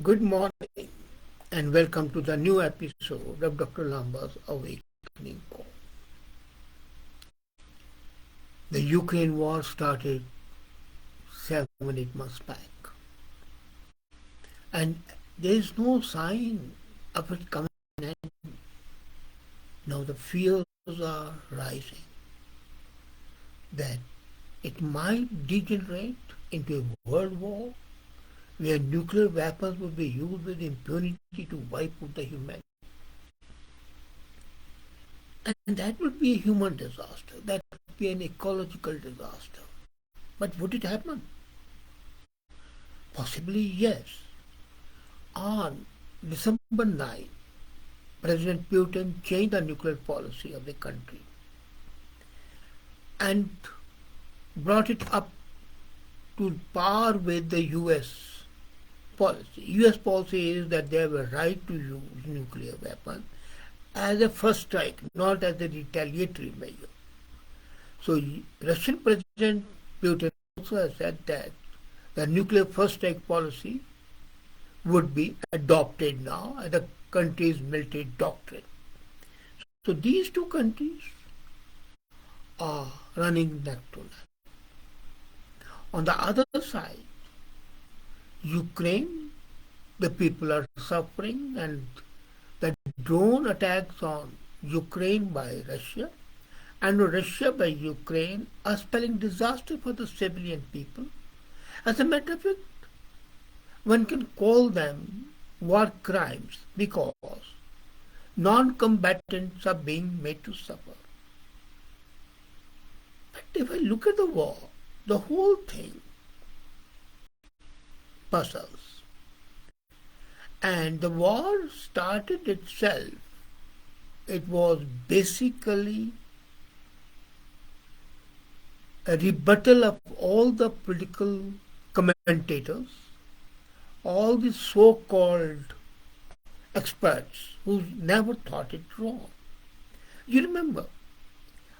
Good morning and welcome to the new episode of Dr. Lamba's Awakening Call. The Ukraine war started 7-8 months back, and there is no sign of it coming to an end. Now the fears are rising that it might degenerate into a world war where nuclear weapons will be used with impunity to wipe out the humanity. And that would be a human disaster. That would be an ecological disaster. But would it happen? Possibly yes. On December 9, President Putin changed the nuclear policy of the country and brought it up to par with the US policy. US policy is that they have a right to use nuclear weapons as a first strike, not as a retaliatory measure. So Russian President Putin also has said that the nuclear first strike policy would be adopted now as the country's military doctrine. So these two countries are running neck to neck. On the other side, Ukraine, the people are suffering, and the drone attacks on Ukraine by Russia and Russia by Ukraine are spelling disaster for the civilian people. As a matter of fact, one can call them war crimes because non-combatants are being made to suffer. But if I look at the war, the whole thing puzzles. And the war started itself. It was basically a rebuttal of all the political commentators, all the so-called experts who never thought it wrong. You remember,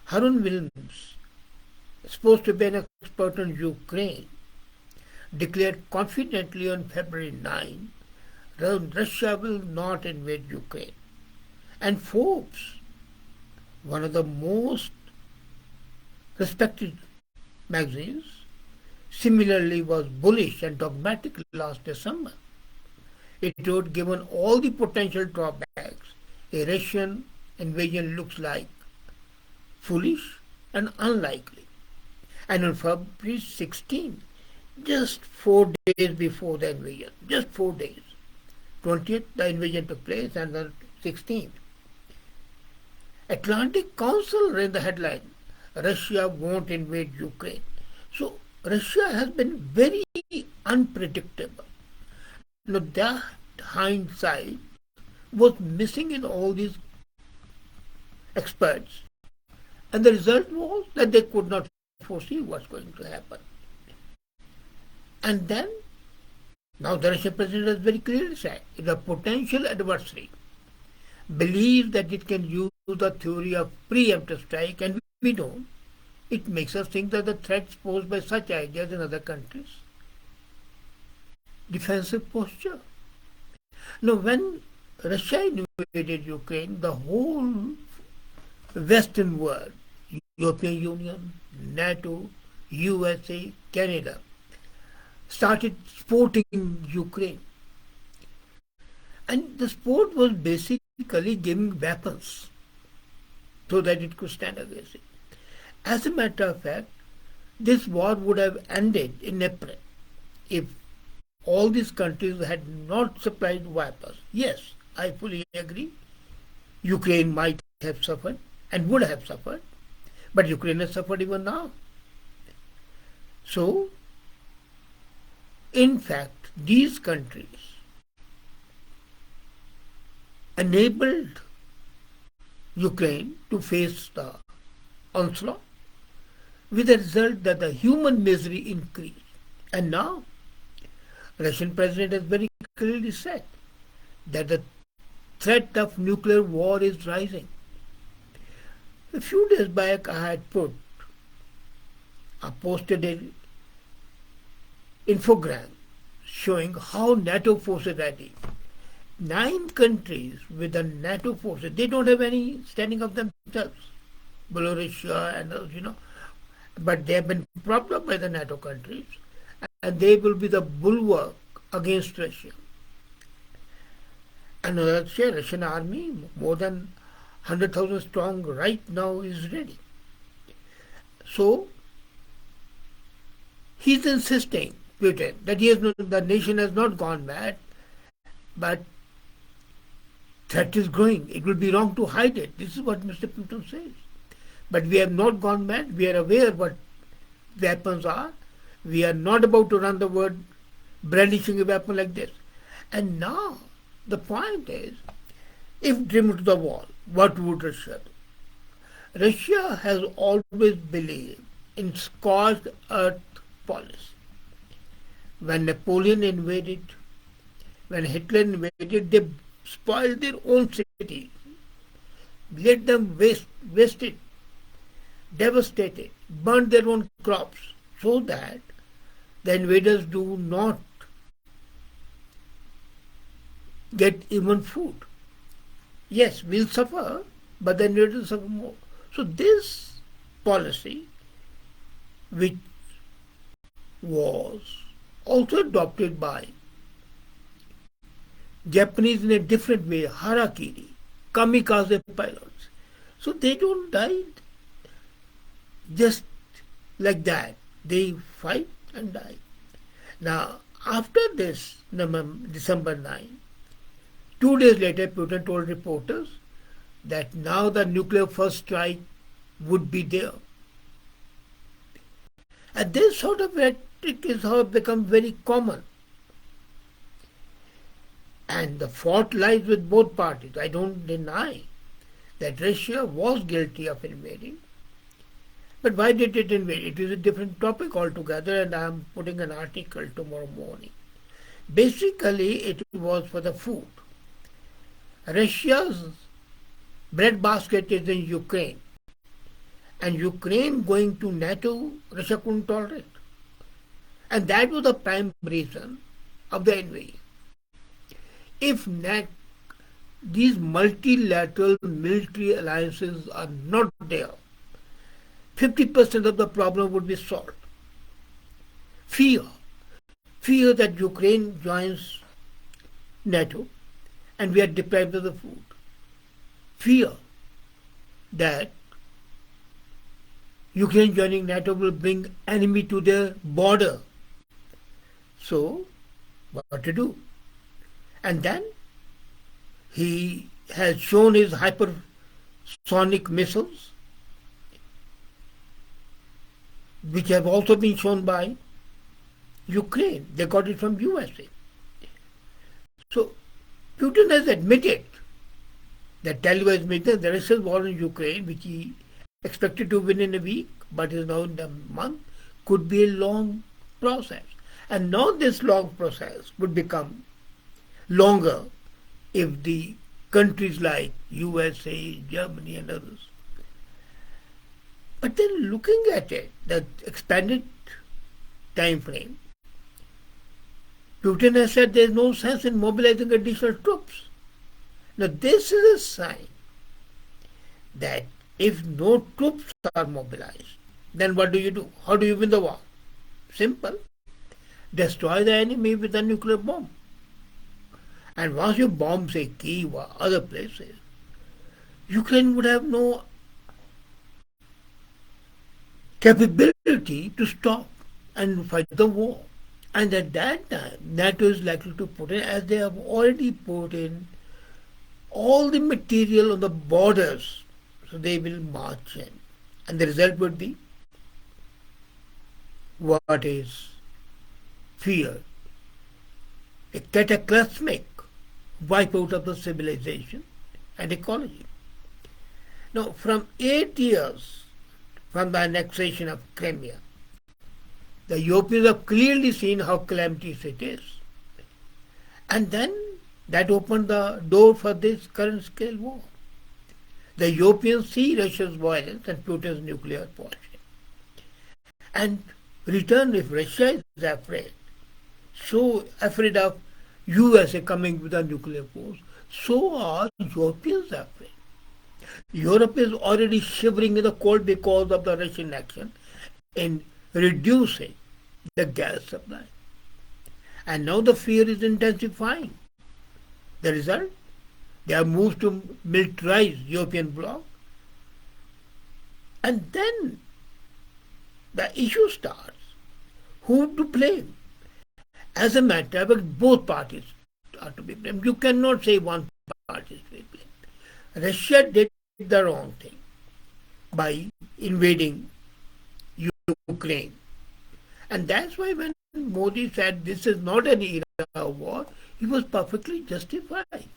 Harun Williams, supposed to be an expert on Ukraine, declared confidently on February 9, Russia will not invade Ukraine. And Forbes, one of the most respected magazines, similarly was bullish and dogmatic last December. It wrote, given all the potential drawbacks, a Russian invasion looks like foolish and unlikely. And on February 16, just 4 days before the invasion, just 4 days, 20th the invasion took place and the 16th, Atlantic Council ran the headline, Russia won't invade Ukraine. So Russia has been very unpredictable. Now that hindsight was missing in all these experts. And the result was that they could not foresee what's going to happen. And then, now the Russian president has very clearly said, if a potential adversary believes that it can use the theory of preemptive strike, and we don't, it makes us think that the threats posed by such ideas in other countries, defensive posture. Now, when Russia invaded Ukraine, the whole Western world, European Union, NATO, USA, Canada, started supporting Ukraine. And the support was basically giving weapons so that it could stand against it. As a matter of fact, this war would have ended in April if all these countries had not supplied weapons. Yes, I fully agree. Ukraine might have suffered and would have suffered, but Ukraine has suffered even now. So, in fact, these countries enabled Ukraine to face the onslaught with the result that the human misery increased. And now, Russian president has very clearly said that the threat of nuclear war is rising. A few days back I posted an infogram showing how NATO forces ready. 9 countries with the NATO forces, they don't have any standing of themselves. Belarus and others, but they have been propped up by the NATO countries, and they will be the bulwark against Russia. And Russia, Russian army, more than 100,000 strong right now, is ready. So he's insisting, Putin, that the nation has not gone mad, but threat is growing. It will be wrong to hide it. This is what Mr. Putin says. But we have not gone mad. We are aware what weapons are. We are not about to run the word brandishing a weapon like this. And now the point is, if driven to the wall, what would Russia do? Russia has always believed in scorched earth policy. When Napoleon invaded, when Hitler invaded, they spoiled their own cities, let them waste it, devastate it, burn their own crops, so that the invaders do not get even food. Yes, we'll suffer, but the invaders suffer more. So this policy, which was also adopted by Japanese in a different way, harakiri, kamikaze pilots. So they don't die just like that. They fight and die. Now, after this, December 9, 2 days later, Putin told reporters that now the nuclear first strike would be there. And this sort of rhetoric is how it becomes very common. And the fault lies with both parties. I don't deny that Russia was guilty of invading. But why did it invade? It is a different topic altogether, and I am putting an article tomorrow morning. Basically, it was for the food. Russia's bread basket is in Ukraine. And Ukraine going to NATO, Russia couldn't tolerate. And that was the prime reason of the invasion. If these multilateral military alliances are not there, 50% of the problem would be solved. Fear that Ukraine joins NATO and we are deprived of the food. Fear that Ukraine joining NATO will bring enemy to their border. So, what to do? And then he has shown his hypersonic missiles, which have also been shown by Ukraine. They got it from USA. So Putin has admitted that Taliban has made the Russia's war in Ukraine, which he expected to win in a week, but is now in a month, could be a long process. And now this long process would become longer if the countries like USA, Germany and others. But then looking at it, the expanded time frame, Putin has said there is no sense in mobilizing additional troops. Now this is a sign that if no troops are mobilized, then what do you do? How do you win the war? Simple. Destroy the enemy with a nuclear bomb. And once you bomb, say, Kyiv or other places, Ukraine would have no capability to stop and fight the war. And at that time, NATO is likely to put in, as they have already put in, all the material on the borders. So they will march in. And the result would be what is feared. A cataclysmic wipeout of the civilization and ecology. Now, from 8 years from the annexation of Crimea, the Europeans have clearly seen how calamitous it is. And then that opened the door for this current scale war. The Europeans see Russia's violence and Putin's nuclear policy. And return, if Russia is afraid, so afraid of USA coming with a nuclear force, so are Europeans afraid. Europe is already shivering in the cold because of the Russian action in reducing the gas supply. And now the fear is intensifying. The result? They have moved to militarize European bloc. And then the issue starts. Who to blame? As a matter of fact, both parties are to be blamed. You cannot say one party is to be blamed. Russia did the wrong thing by invading Ukraine. And that's why when Modi said this is not an era of war, he was perfectly justified.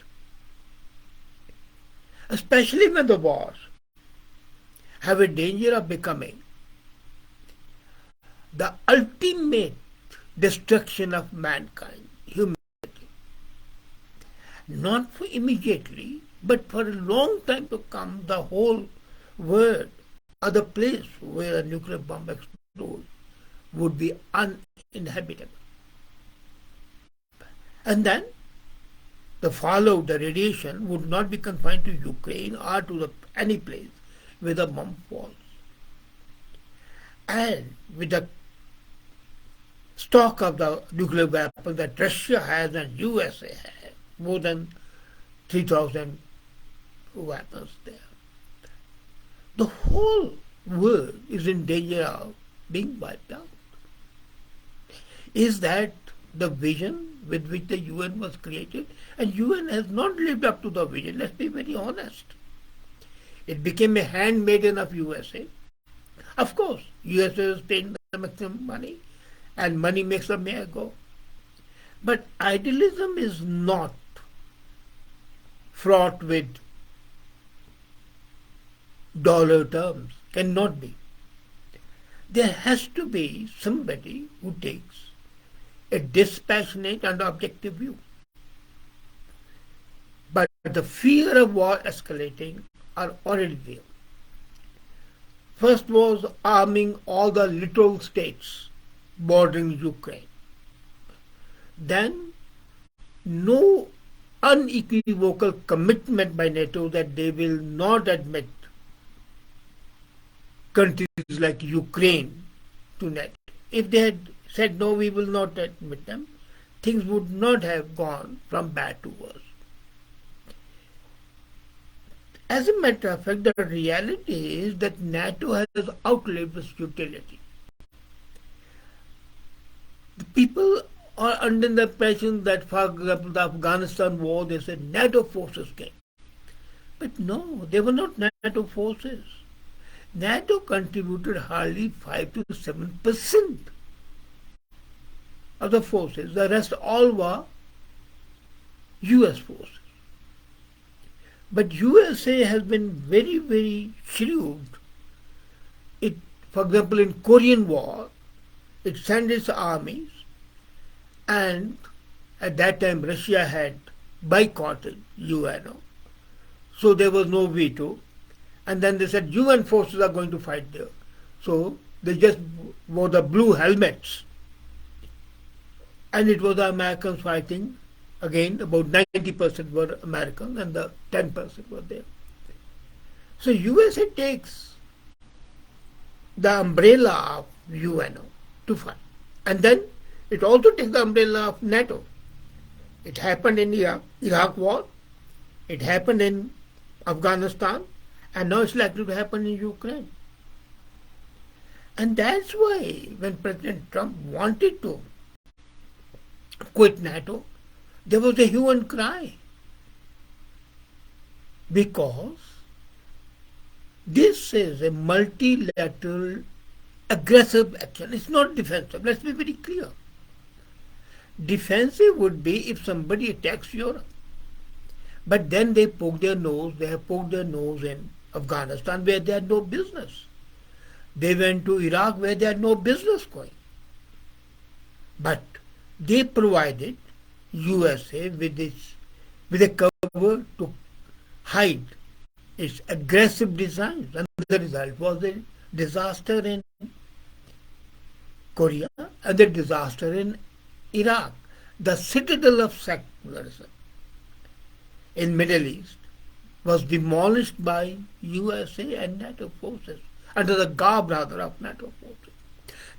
Especially when the wars have a danger of becoming the ultimate destruction of mankind, humanity. Not for immediately, but for a long time to come, the whole world or the place where a nuclear bomb explodes would be uninhabitable. And then the fallout, the radiation would not be confined to Ukraine or to any place where the bomb falls. And with the stock of the nuclear weapons that Russia has and USA has, more than 3,000 weapons there, the whole world is in danger of being wiped out. Is that the vision with which the UN was created? And UN has not lived up to the vision, let's be very honest. It became a handmaiden of USA. Of course, USA is paying the maximum money and money makes the mayor go. But idealism is not fraught with dollar terms, cannot be. There has to be somebody who takes a dispassionate and objective view. But the fear of war escalating are already there. First was arming all the little states bordering Ukraine. Then no unequivocal commitment by NATO that they will not admit countries like Ukraine to NATO. If they had said no, we will not admit them, things would not have gone from bad to worse. As a matter of fact, the reality is that NATO has outlived its utility. The people are under the impression that, for example, the Afghanistan war, they said NATO forces came. But no, they were not NATO forces. NATO contributed hardly 5 to 7% of the forces. The rest all were US forces. But USA has been very, very shrewd. It, for example, in Korean War, it sent its armies, and at that time Russia had boycotted UNO. So there was no veto. And then they said UN forces are going to fight there. So they just wore the blue helmets. And it was the Americans fighting. Again, about 90% were Americans and the 10% were there. So USA takes the umbrella of UNO to fight. And then it also takes the umbrella of NATO. It happened in the Iraq war. It happened in Afghanistan. And now it's likely to happen in Ukraine. And that's why when President Trump wanted to quit NATO, there was a hue and cry. Because this is a multilateral aggressive action. It's not defensive. Let's be very clear. Defensive would be if somebody attacks Europe. But then they have poked their nose in Afghanistan where they had no business. They went to Iraq where they had no business going. But they provided USA with a cover to hide its aggressive designs. And the result was a disaster in Korea and the disaster in Iraq, the citadel of secularism in Middle East, was demolished by USA and NATO forces, under the garb rather of NATO forces.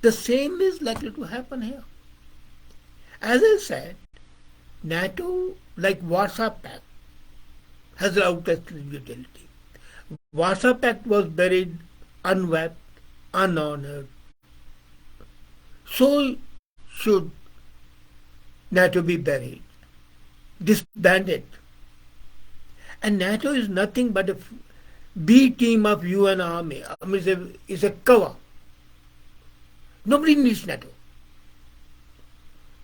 The same is likely to happen here. As I said, NATO, like Warsaw Pact, has outtested utility. Warsaw Pact was buried unwept, unhonored. So should NATO be buried, disbanded. And NATO is nothing but a B team of UN army. I mean, it's a cover. Nobody needs NATO.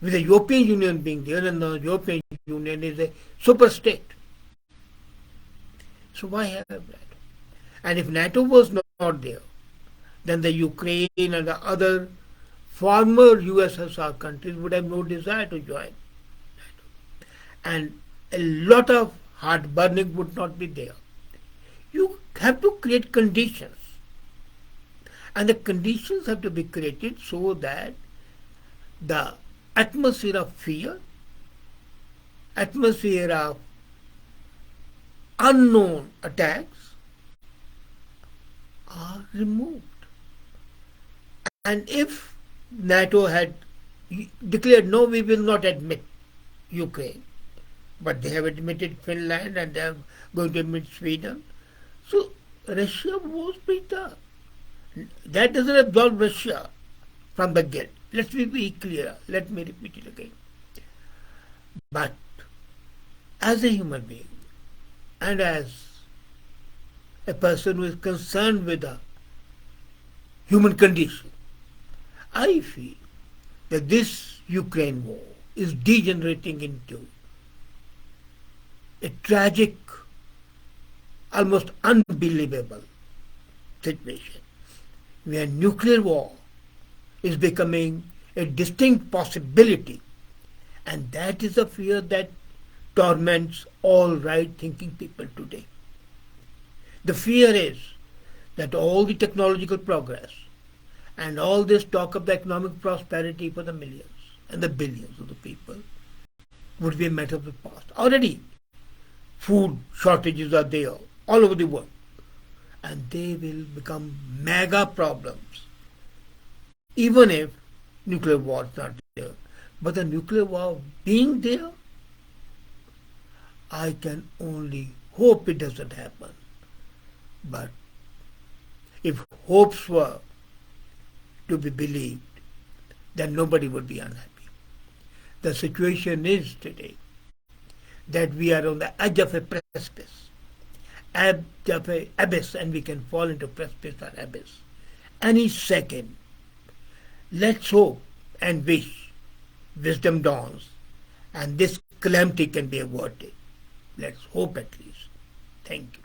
With the European Union being there, and the European Union is a super state. So why have NATO? And if NATO was not there, then the Ukraine and the other former USSR countries would have no desire to join NATO. And a lot of heartburning would not be there. You have to create conditions. And the conditions have to be created so that the atmosphere of fear, atmosphere of unknown attacks are removed. And if NATO had declared, no, we will not admit Ukraine, but they have admitted Finland and they are going to admit Sweden. So Russia was beat up. That doesn't absolve Russia from the guilt. Let's be clear. Let me repeat it again. But as a human being and as a person who is concerned with the human condition, I feel that this Ukraine war is degenerating into a tragic, almost unbelievable situation where nuclear war is becoming a distinct possibility, and that is a fear that torments all right-thinking people today. The fear is that all the technological progress and all this talk of the economic prosperity for the millions and the billions of the people would be a matter of the past. Already food shortages are there all over the world, and they will become mega problems even if nuclear war is not there. But the nuclear war being there, I can only hope it doesn't happen. But if hopes were to be believed, then nobody would be unhappy. The situation is today that we are on the edge of a precipice, edge of an abyss, and we can fall into precipice or abyss any second. Let's hope and wish wisdom dawns and this calamity can be averted. Let's hope at least. Thank you.